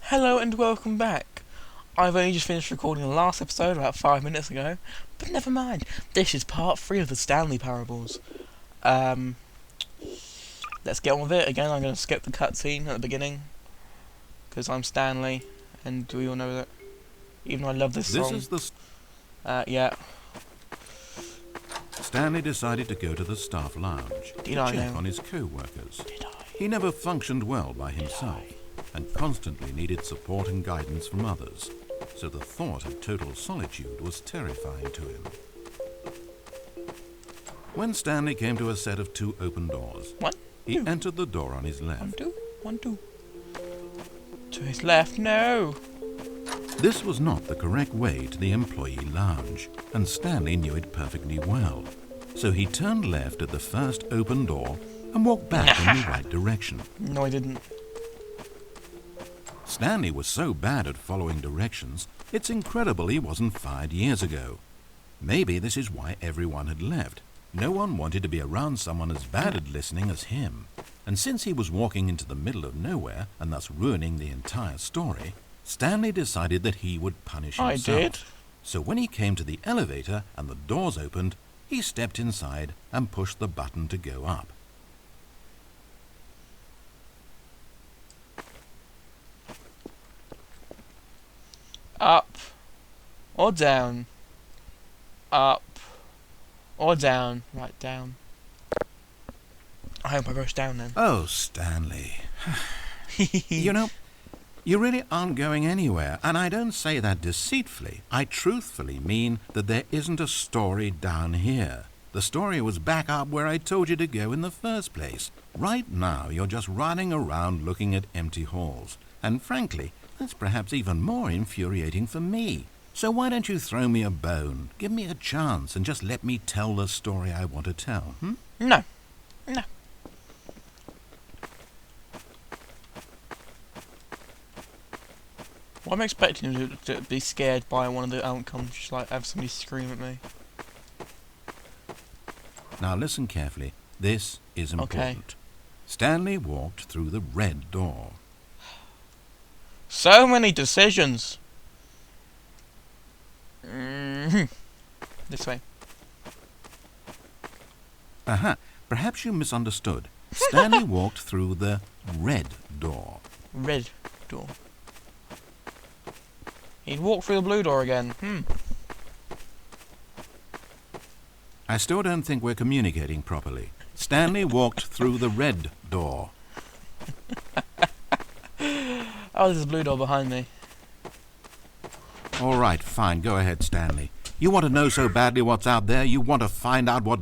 Hello and welcome back. I've only just finished recording the last episode about 5 minutes ago, but never mind. This is part 3 of the Stanley parables. Let's get on with it. Again, I'm going to skip the cutscene at the beginning, because I'm Stanley, and we all know that. Even though I love this song. This is yeah. Stanley decided to go to the staff lounge to check on his co-workers. He never functioned well by himself and constantly needed support and guidance from others, so the thought of total solitude was terrifying to him. When Stanley came to a set of 2 open doors, he entered the door on his left. One, two. To his left, no! This was not the correct way to the employee lounge, and Stanley knew it perfectly well. So he turned left at the first open door and walked back in the right direction. No, I didn't. Stanley was so bad at following directions, it's incredible he wasn't fired years ago. Maybe this is why everyone had left. No one wanted to be around someone as bad at listening as him. And since he was walking into the middle of nowhere and thus ruining the entire story, Stanley decided that he would punish himself. I did. So when he came to the elevator and the doors opened, he stepped inside and pushed the button to go up. Up or down? Up or down? Right, down. I hope I rush down then. Oh, Stanley. You know, you really aren't going anywhere, and I don't say that deceitfully. I truthfully mean that there isn't a story down here. The story was back up where I told you to go in the first place. Right now, you're just running around looking at empty halls. And frankly, that's perhaps even more infuriating for me. So why don't you throw me a bone, give me a chance, and just let me tell the story I want to tell, No. Well, I'm expecting him to be scared by one of the outcomes, just like have somebody scream at me. Now listen carefully. This is important. Stanley walked through the red door. So many decisions. This way. Aha, perhaps you misunderstood. Stanley walked through the red door. Red door. He'd walk through the blue door again. I still don't think we're communicating properly. Stanley walked through the red door. Oh, there's a blue door behind me. All right, fine. Go ahead, Stanley. You want to know so badly what's out there? You want to find out what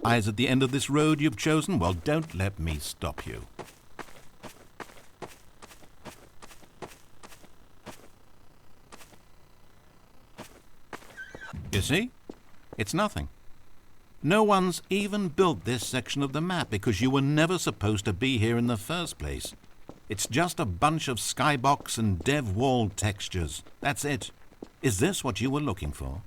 lies at the end of this road you've chosen? Well, don't let me stop you. You see? It's nothing. No one's even built this section of the map because you were never supposed to be here in the first place. It's just a bunch of skybox and dev wall textures. That's it. Is this what you were looking for?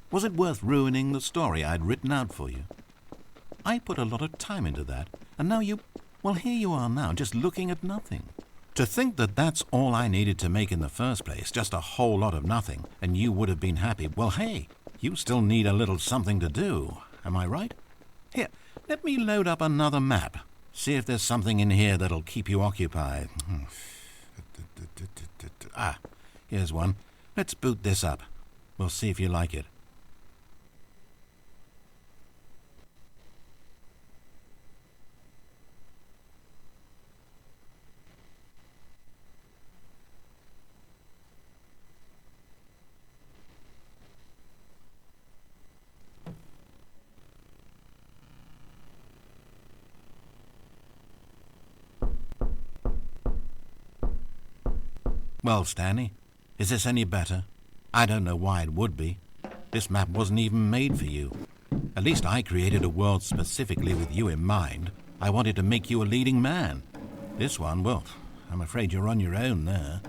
Was it worth ruining the story I'd written out for you? I put a lot of time into that, and now well, here you are now, just looking at nothing. To think that that's all I needed to make in the first place, just a whole lot of nothing, and you would have been happy. Well, hey, you still need a little something to do. Am I right? Here, let me load up another map. See if there's something in here that'll keep you occupied. Ah, here's one. Let's boot this up. We'll see if you like it. Well, Stanley, is this any better? I don't know why it would be. This map wasn't even made for you. At least I created a world specifically with you in mind. I wanted to make you a leading man. This one, well, I'm afraid you're on your own there.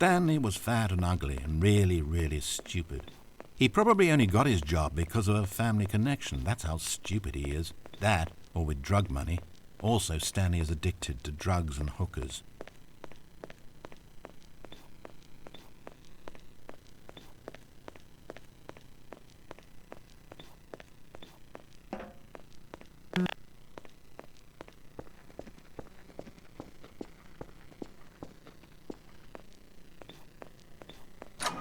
Stanley was fat and ugly and really, really stupid. He probably only got his job because of a family connection. That's how stupid he is. That, or with drug money. Also, Stanley is addicted to drugs and hookers.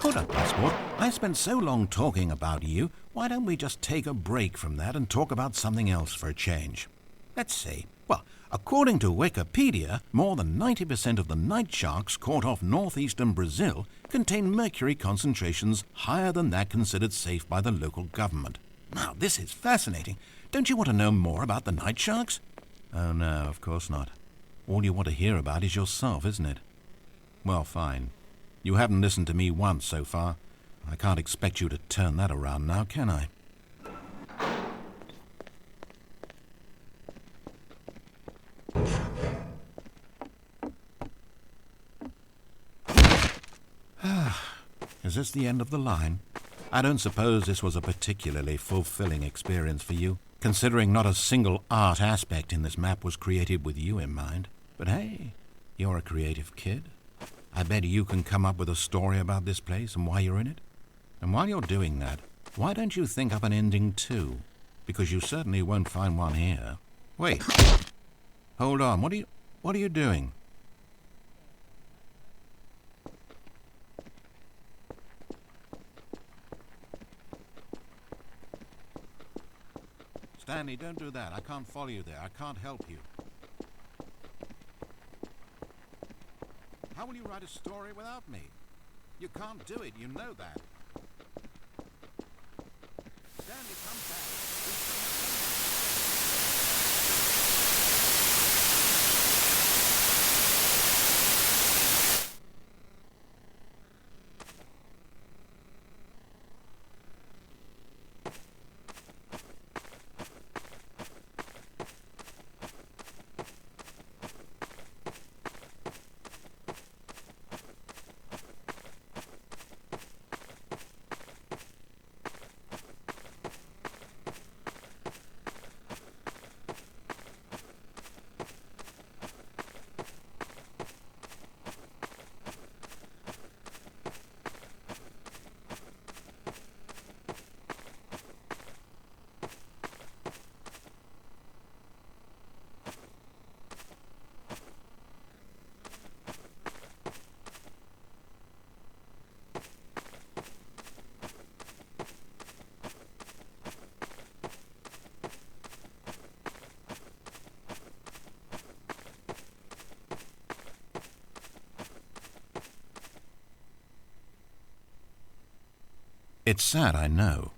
Hold up, passport. I spent so long talking about you. Why don't we just take a break from that and talk about something else for a change? Let's see. Well, according to Wikipedia, more than 90% of the night sharks caught off northeastern Brazil contain mercury concentrations higher than that considered safe by the local government. Now, this is fascinating. Don't you want to know more about the night sharks? Oh, no, of course not. All you want to hear about is yourself, isn't it? Well, fine. You haven't listened to me once so far. I can't expect you to turn that around now, can I? Is this the end of the line? I don't suppose this was a particularly fulfilling experience for you, considering not a single art aspect in this map was created with you in mind. But hey, you're a creative kid. I bet you can come up with a story about this place and why you're in it. And while you're doing that, why don't you think up an ending too? Because you certainly won't find one here. Wait. Hold on. What are you doing? Stanley, don't do that. I can't follow you there. I can't help you. How will you write a story without me? You can't do it, you know that. Stanley, come back. It's sad, I know,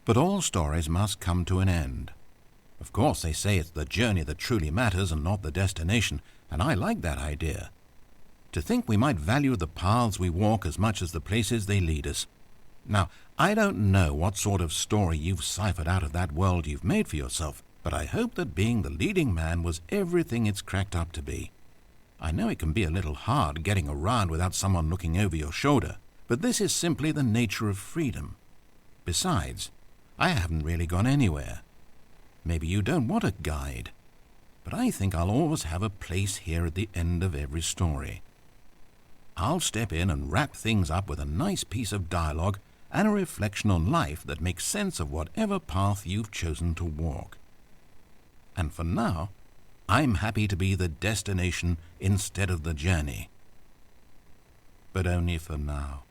but all stories must come to an end. Of course, they say it's the journey that truly matters and not the destination, and I like that idea. To think we might value the paths we walk as much as the places they lead us. Now, I don't know what sort of story you've ciphered out of that world you've made for yourself, but I hope that being the leading man was everything it's cracked up to be. I know it can be a little hard getting around without someone looking over your shoulder, but this is simply the nature of freedom. Besides, I haven't really gone anywhere. Maybe you don't want a guide, but I think I'll always have a place here at the end of every story. I'll step in and wrap things up with a nice piece of dialogue and a reflection on life that makes sense of whatever path you've chosen to walk. And for now, I'm happy to be the destination instead of the journey. But only for now.